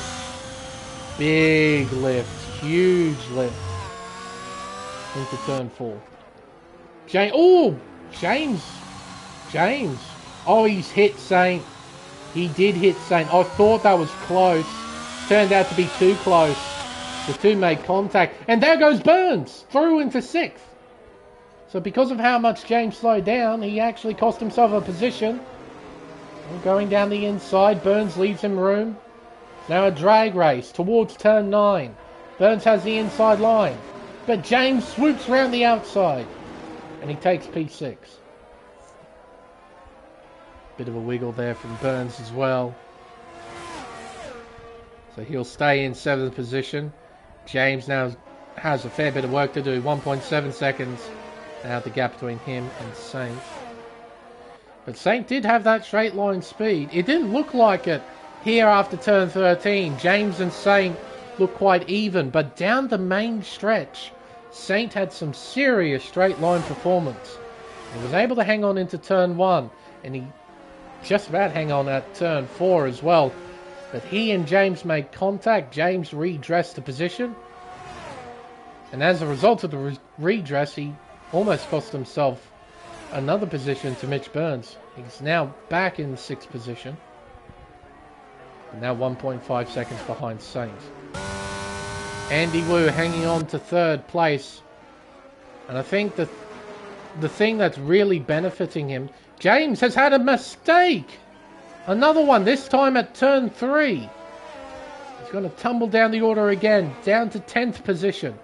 S1: Big lift. Huge lift. Into turn 4. James. Oh! James. Oh, he's hit Saint. He did hit Saint. I thought that was close. Turned out to be too close. The two make contact, and there goes Burns through into 6th. So because of how much James slowed down, he actually cost himself a position. And going down the inside, Burns leaves him room. Now a drag race towards turn 9. Burns has the inside line, but James swoops round the outside, and he takes P6. Bit of a wiggle there from Burns as well. So he'll stay in 7th position. James now has a fair bit of work to do. 1.7 seconds. Now the gap between him and Saint. But Saint did have that straight line speed. It didn't look like it here after turn 13. James and Saint looked quite even. But down the main stretch, Saint had some serious straight line performance. He was able to hang on into turn 1. And he just about hang on at turn 4 as well. But he and James made contact. James redressed the position. And as a result of the redress, he almost cost himself another position to Mitch Burns. He's now back in the 6th position. And now 1.5 seconds behind Saint. Andy Wu hanging on to 3rd place. And I think the thing that's really benefiting him, James has had a mistake. Another one, this time at turn 3. He's going to tumble down the order again, down to 10th position.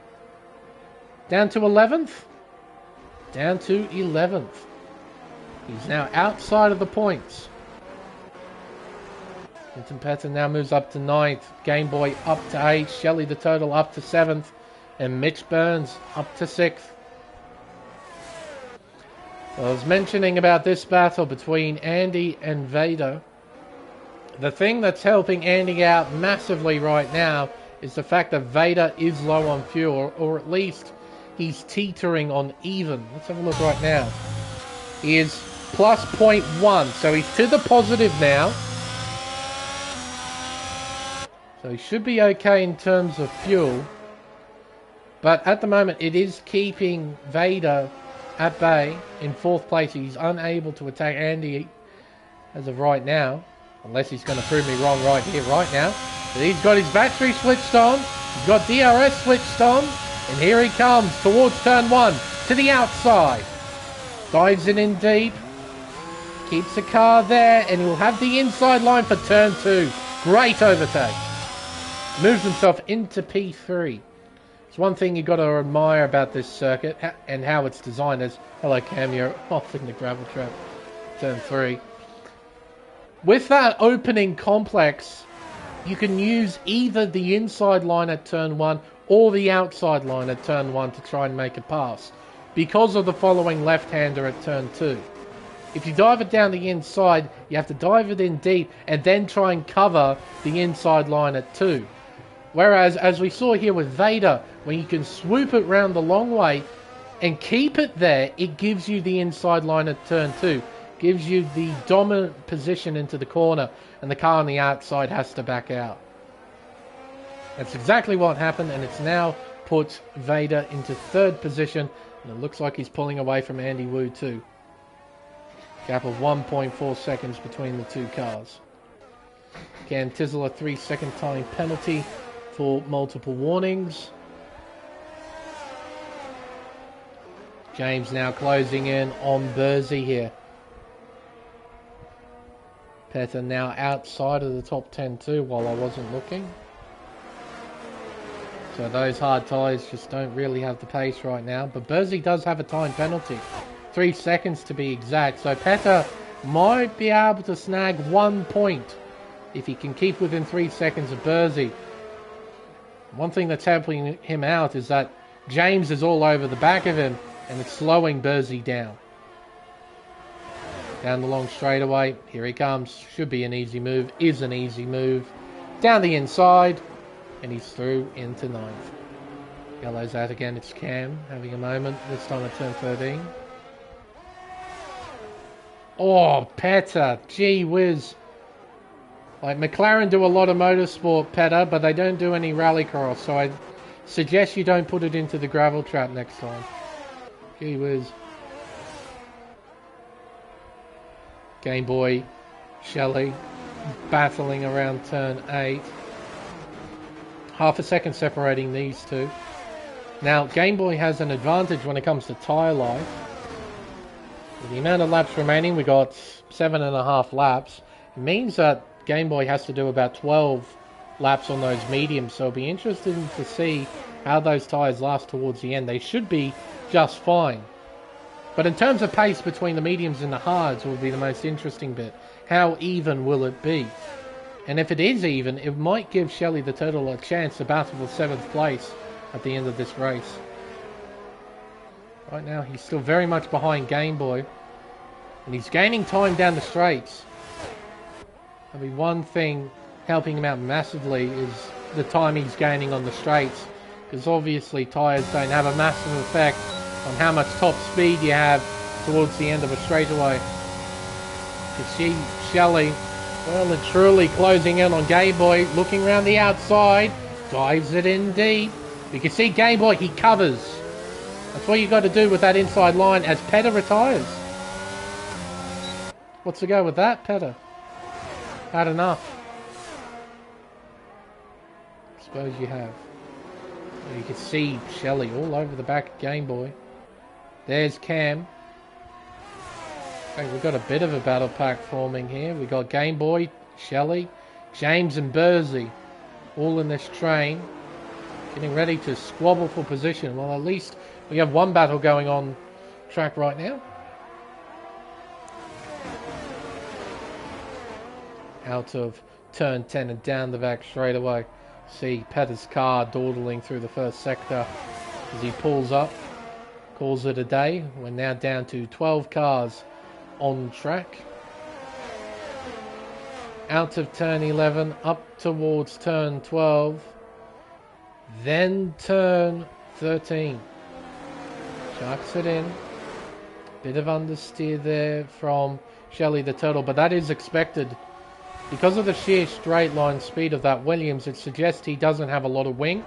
S1: Down to 11th. Down to 11th. He's now outside of the points. Quinton Patton now moves up to 9th. Game Boy up to 8th. Shelley the Total up to 7th. And Mitch Burns up to 6th. Well, I was mentioning about this battle between Andy and Vader. The thing that's helping Andy out massively right now is the fact that Vader is low on fuel, or at least he's teetering on even. Let's have a look right now. He is plus 0.1, so he's to the positive now. So he should be okay in terms of fuel. But at the moment, it is keeping Vader at bay in 4th place. He's unable to attack Andy as of right now. Unless he's going to prove me wrong right here, right now. But he's got his battery switched on. He's got DRS switched on. And here he comes towards turn 1. To the outside. Dives in deep. Keeps the car there. And he'll have the inside line for turn 2. Great overtake. Moves himself into P3. It's one thing you've got to admire about this circuit. And how it's designed as... Hello Cam, you're off in the gravel trap. Turn 3. With that opening complex, you can use either the inside line at turn 1 or the outside line at turn 1 to try and make a pass, because of the following left-hander at turn 2. If you dive it down the inside, you have to dive it in deep and then try and cover the inside line at 2. Whereas, as we saw here with Vader, when you can swoop it round the long way and keep it there, it gives you the inside line at turn 2. Gives you the dominant position into the corner, and the car on the outside has to back out. That's exactly what happened, and it's now put Vader into 3rd position, and it looks like he's pulling away from Andy Wu too. Gap of 1.4 seconds between the two cars. Can Tizzle a 3-second time penalty for multiple warnings. James now closing in on Bursey here. Petr now outside of the top 10 too while I wasn't looking. So those hard tyres just don't really have the pace right now. But Bursey does have a time penalty. 3 seconds to be exact. So Petr might be able to snag 1 point if he can keep within 3 seconds of Bursey. One thing that's helping him out is that James is all over the back of him and it's slowing Bursey down. Down the long straightaway, here he comes. Should be an easy move, is an easy move. Down the inside, and he's through into 9th. Yellow's out again, it's Cam having a moment, this time at turn 13. Oh, Petr, gee whiz. Like, McLaren do a lot of motorsport, Petr, but they don't do any rallycross, so I suggest you don't put it into the gravel trap next time. Gee whiz. Game Boy, Shelley, battling around turn 8. Half a second separating these two. Now, Game Boy has an advantage when it comes to tyre life. With the amount of laps remaining, we got 7.5 laps. It means that Game Boy has to do about 12 laps on those mediums, so it'll be interesting to see how those tyres last towards the end. They should be just fine. But in terms of pace between the mediums and the hards will be the most interesting bit. How even will it be? And if it is even, it might give Shelley the Turtle a chance to battle for 7th place at the end of this race. Right now, he's still very much behind Game Boy. And he's gaining time down the straights. I mean, one thing helping him out massively is the time he's gaining on the straights. Because obviously, tyres don't have a massive effect on how much top speed you have towards the end of a straightaway. You see Shelley well and truly closing in on Game Boy, looking around the outside, dives it in deep. You can see Game Boy, he covers. That's what you got to do with that inside line as Petter retires. What's the go with that, Petter? Had enough. I suppose you have. You can see Shelley all over the back of Game Boy. There's Cam. Okay, we've got a bit of a battle pack forming here. We've got Game Boy, Shelley, James and Bursey all in this train. Getting ready to squabble for position. Well, at least we have one battle going on track right now. Out of turn 10 and down the back straight away. See Petter's car dawdling through the first sector as he pulls up. Calls it a day. We're now down to 12 cars on track. Out of turn 11, up towards turn 12. Then turn 13. Sharks it in. Bit of understeer there from Shelley the Turtle, but that is expected. Because of the sheer straight line speed of that Williams, it suggests he doesn't have a lot of wing.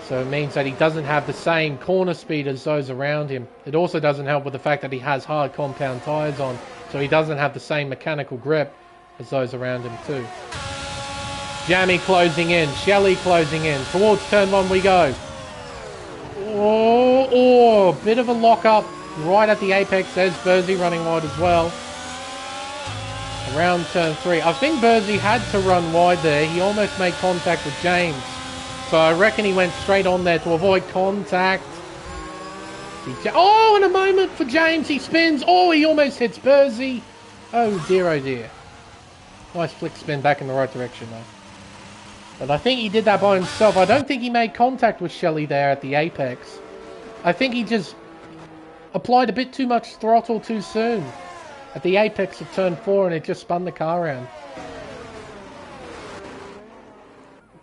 S1: So it means that he doesn't have the same corner speed as those around him. It also doesn't help with the fact that he has hard compound tyres on, so he doesn't have the same mechanical grip as those around him too. Jamie closing in, Shelley closing in. Towards turn 1 we go. Oh, bit of a lock-up right at the apex. There's Bursey running wide as well. Around turn 3. I think Bursey had to run wide there. He almost made contact with James. So I reckon he went straight on there to avoid contact. Oh, and a moment for James. He spins. Oh, he almost hits Bursey. Oh dear, oh dear. Nice flick spin back in the right direction though. But I think he did that by himself. I don't think he made contact with Shelley there at the apex. I think he just applied a bit too much throttle too soon at the apex of turn 4 and it just spun the car around.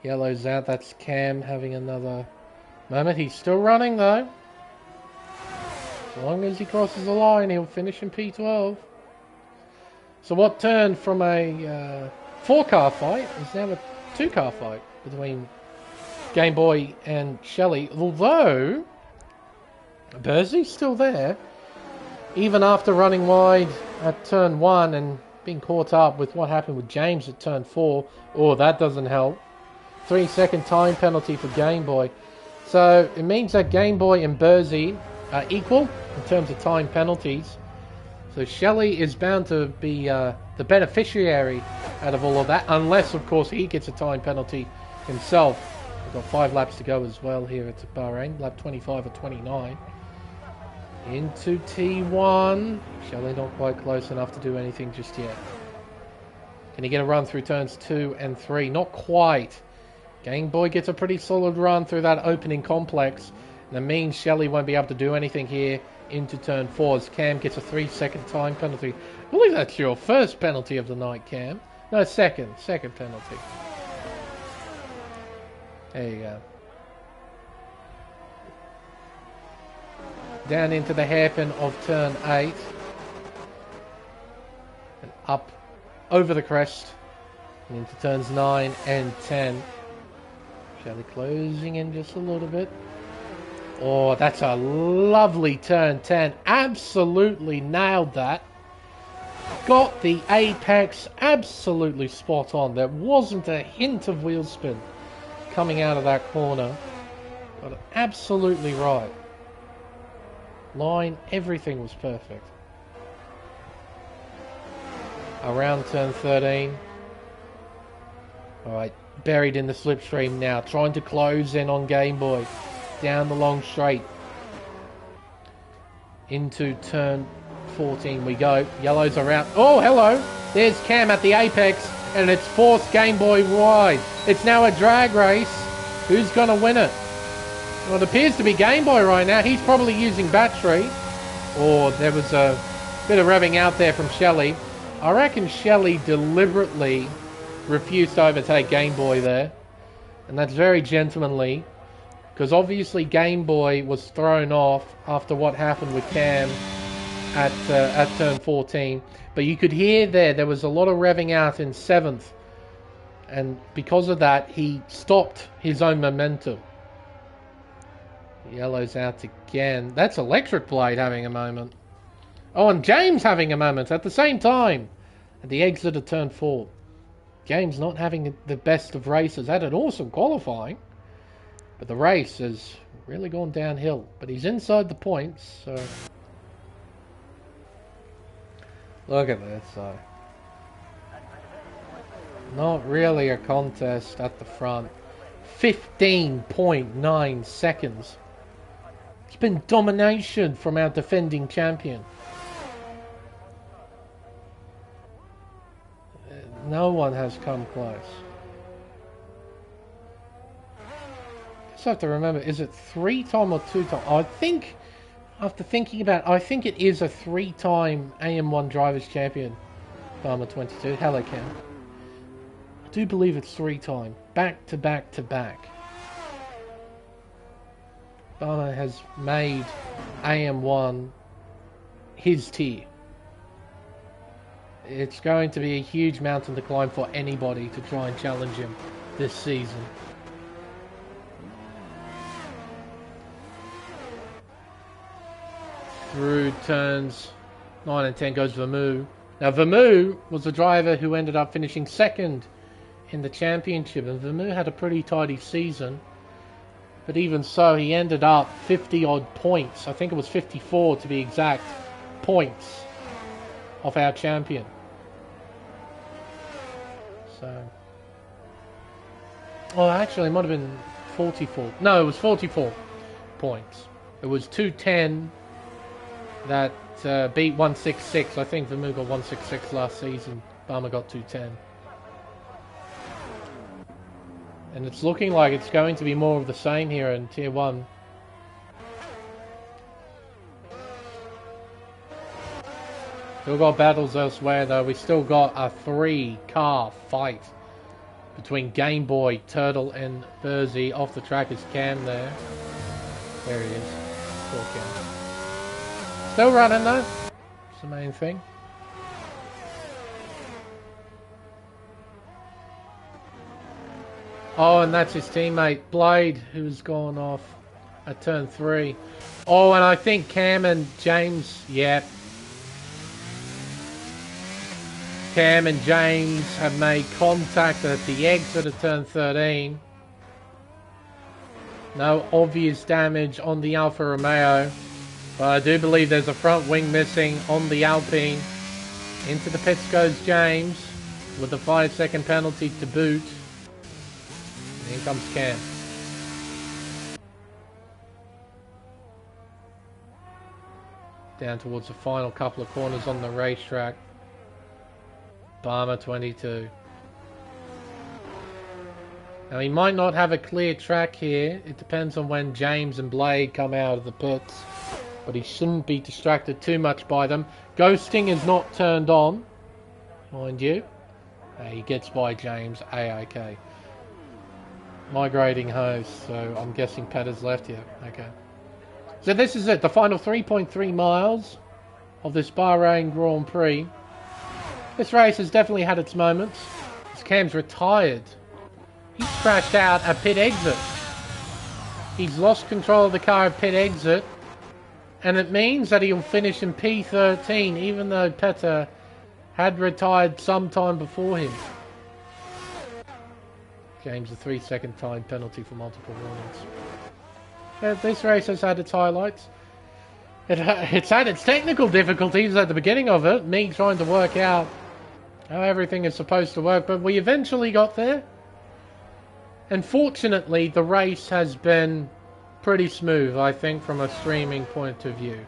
S1: Yellow's out. That's Cam having another moment. He's still running though. As long as he crosses the line, he'll finish in P12. So what turned from a 4-car fight is now a 2-car fight between Game Boy and Shelley. Although Bursey's still there, even after running wide at turn 1 and being caught up with what happened with James at turn 4. Oh, that doesn't help. 3-second time penalty for Game Boy. So it means that Game Boy and Bursey are equal in terms of time penalties. So Shelley is bound to be the beneficiary out of all of that, unless of course he gets a time penalty himself. We've got 5 laps to go as well here at Bahrain, lap 25 or 29. Into T1. Shelley not quite close enough to do anything just yet. Can he get a run through turns 2 and 3? Not quite. Game Boy gets a pretty solid run through that opening complex. And that means Shelley won't be able to do anything here into turn 4 as Cam gets a 3-second time penalty. I believe that's your first penalty of the night, Cam. No, second penalty. There you go. Down into the hairpin of turn 8. And up over the crest. And into turns 9 and 10. Shelley closing in just a little bit. Oh, that's a lovely turn 10. Absolutely nailed that. Got the apex absolutely spot on. There wasn't a hint of wheel spin. coming out of that corner. Got it absolutely right. Line, everything was perfect. Around turn 13. Alright, buried in the slipstream now. Trying to close in on Game Boy. Down the long straight. Into turn 14 we go. Yellows are out. Oh, hello! There's Cam at the apex. And it's forced Game Boy wide. It's now a drag race. Who's going to win it? Well, it appears to be Game Boy right now. He's probably using battery. Or there was a bit of revving out there from Shelley. I reckon Shelley deliberately refused to overtake Game Boy there. And that's very gentlemanly. Because obviously Game Boy was thrown off after what happened with Cam at turn 14. But you could hear there was a lot of revving out in 7th. And because of that, he stopped his own momentum. Yellow's out again. That's Electric Blade having a moment. Oh, and James having a moment at the same time. At the exit of turn 4. James not having the best of races. Had an awesome qualifying. But the race has really gone downhill. But he's inside the points, so... Look at this, though. Not really a contest at the front. 15.9 seconds. It's been domination from our defending champion. No one has come close. Just have to remember, is it 3-time or 2-time? I think, after thinking about it, I think it is a 3-time AM1 Drivers Champion. Farmer 22. Hello, Cam. I do believe it's 3-time. Back to back to back. Barmer has made AM1 his tier. It's going to be a huge mountain to climb for anybody to try and challenge him this season. Through turns 9 and 10 goes Vermoo. Now Vermoo was the driver who ended up finishing 2nd in the championship, and Vermoo had a pretty tidy season. But even so, he ended up 50 odd points. I think it was 54 to be exact points of our champion. So, oh, actually, it might have been 44. No, it was 44 points. It was 210 that beat 166. I think Vermoo got 166 last season. Barmer got 210. And it's looking like it's going to be more of the same here in Tier 1. Still got battles elsewhere though. We still got a 3-car fight between Game Boy, Turtle and Burzy. Off the track is Cam there. There he is. Poor Cam. Still running though. That's the main thing. Oh, and that's his teammate, Blade, who's gone off at turn 3. Oh, and I think Cam and James, yep. Cam and James have made contact at the exit of turn 13. No obvious damage on the Alfa Romeo. But I do believe there's a front wing missing on the Alpine. Into the pits goes James with a 5-second penalty to boot. In comes Cam. Down towards the final couple of corners on the racetrack. Barmer 22. Now he might not have a clear track here. It depends on when James and Blade come out of the pits. But he shouldn't be distracted too much by them. Ghosting is not turned on, mind you. He gets by James. A-OK. Migrating host, so I'm guessing Pat has left here. Okay. So this is it, the final 3.3 miles of this Bahrain Grand Prix. This race has definitely had its moments. As Cam's retired. He's crashed out at pit exit. He's lost control of the car at pit exit. And it means that he'll finish in P13, even though Petter had retired some time before him. James a 3-second time penalty for multiple warnings. This race has had its highlights. It's had its technical difficulties at the beginning of it, me trying to work out how everything is supposed to work, but we eventually got there. And fortunately, the race has been pretty smooth, I think, from a streaming point of view.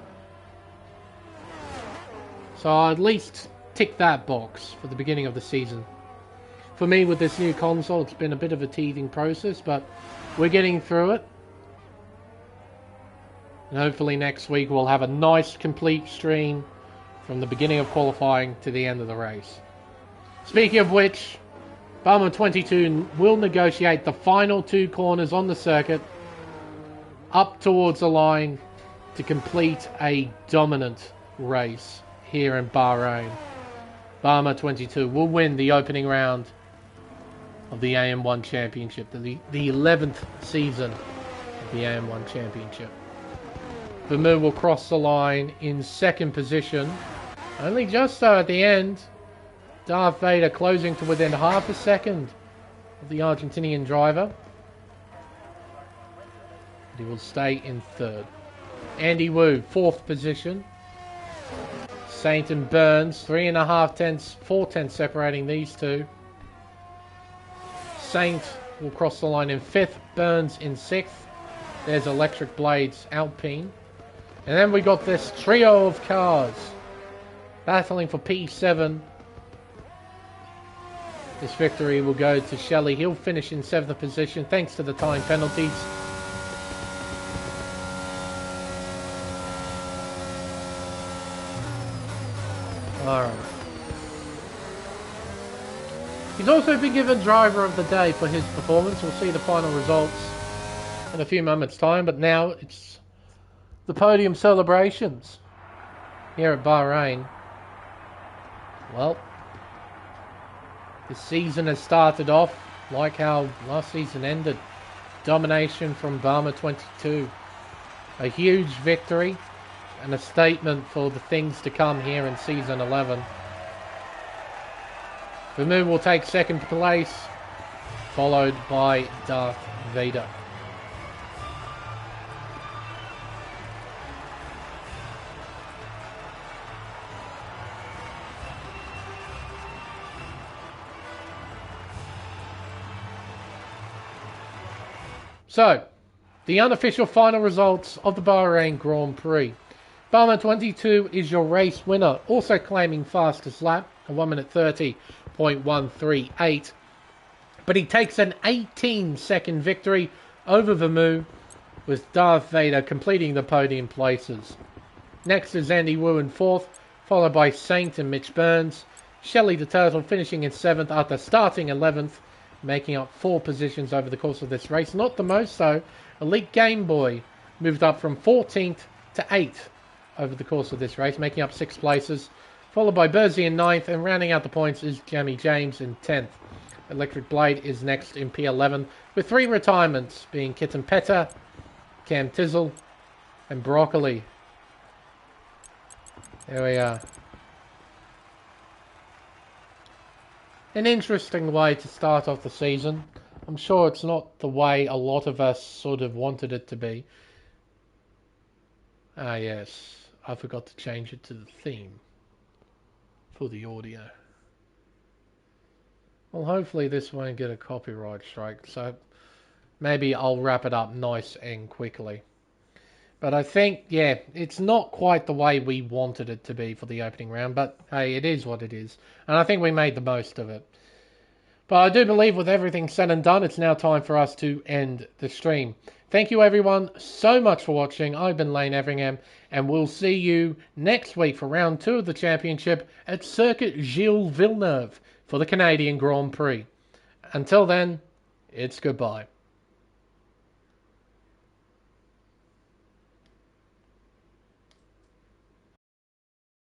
S1: So I'll at least tick that box for the beginning of the season. For me, with this new console, it's been a bit of a teething process, but we're getting through it. And hopefully next week we'll have a nice, complete stream from the beginning of qualifying to the end of the race. Speaking of which, Bahrain 22 will negotiate the final 2 corners on the circuit up towards the line to complete a dominant race here in Bahrain. Bahrain 22 will win the opening round of the AM1 Championship, the 11th season of the AM1 Championship. Vermeer will cross the line in 2nd position, only just so at the end. Darth Vader closing to within half a second of the Argentinian driver. But he will stay in 3rd. Andy Wu, 4th position. Saint and Burns, 3.5 tenths, 4 tenths separating these two. Saint will cross the line in 5th, Burns in 6th. There's Electric Blades Alpine. And then we got this trio of cars battling for P7. This victory will go to Shelley. He'll finish in 7th position thanks to the time penalties. Alright. He's also been given Driver of the Day for his performance. We'll see the final results in a few moments' time, but now it's the podium celebrations here at Bahrain. Well, this season has started off like how last season ended. Domination from Bahrain 22. A huge victory and a statement for the things to come here in season 11. Vermeer will take 2nd place, followed by Darth Vader. So, the unofficial final results of the Bahrain Grand Prix. Bahrain 22 is your race winner, also claiming fastest lap, a 1 minute 30.138. But he takes an 18-second victory over Vermeer, with Darth Vader completing the podium places. Next is Andy Wu in 4th, followed by Saint and Mitch Burns. Shelley the Turtle finishing in 7th after starting 11th. Making up 4 positions over the course of this race. Not the most, though. Elite Game Boy moved up from 14th to 8th over the course of this race, making up 6 places. Followed by Burzy in 9th, and rounding out the points is Jamie James in 10th. Electric Blade is next in P11, with 3 retirements being Kitten Petta, Cam Tizzle, and Broccoli. There we are. An interesting way to start off the season. I'm sure it's not the way a lot of us sort of wanted it to be. Ah yes, I forgot to change it to the theme for the audio. Well, hopefully this won't get a copyright strike, so maybe I'll wrap it up nice and quickly. But I think, yeah, it's not quite the way we wanted it to be for the opening round, but hey, it is what it is. And I think we made the most of it. But I do believe with everything said and done, it's now time for us to end the stream. Thank you everyone so much for watching. I've been Lane Everingham, and we'll see you next week for round 2 of the championship at Circuit Gilles Villeneuve for the Canadian Grand Prix. Until then, it's goodbye.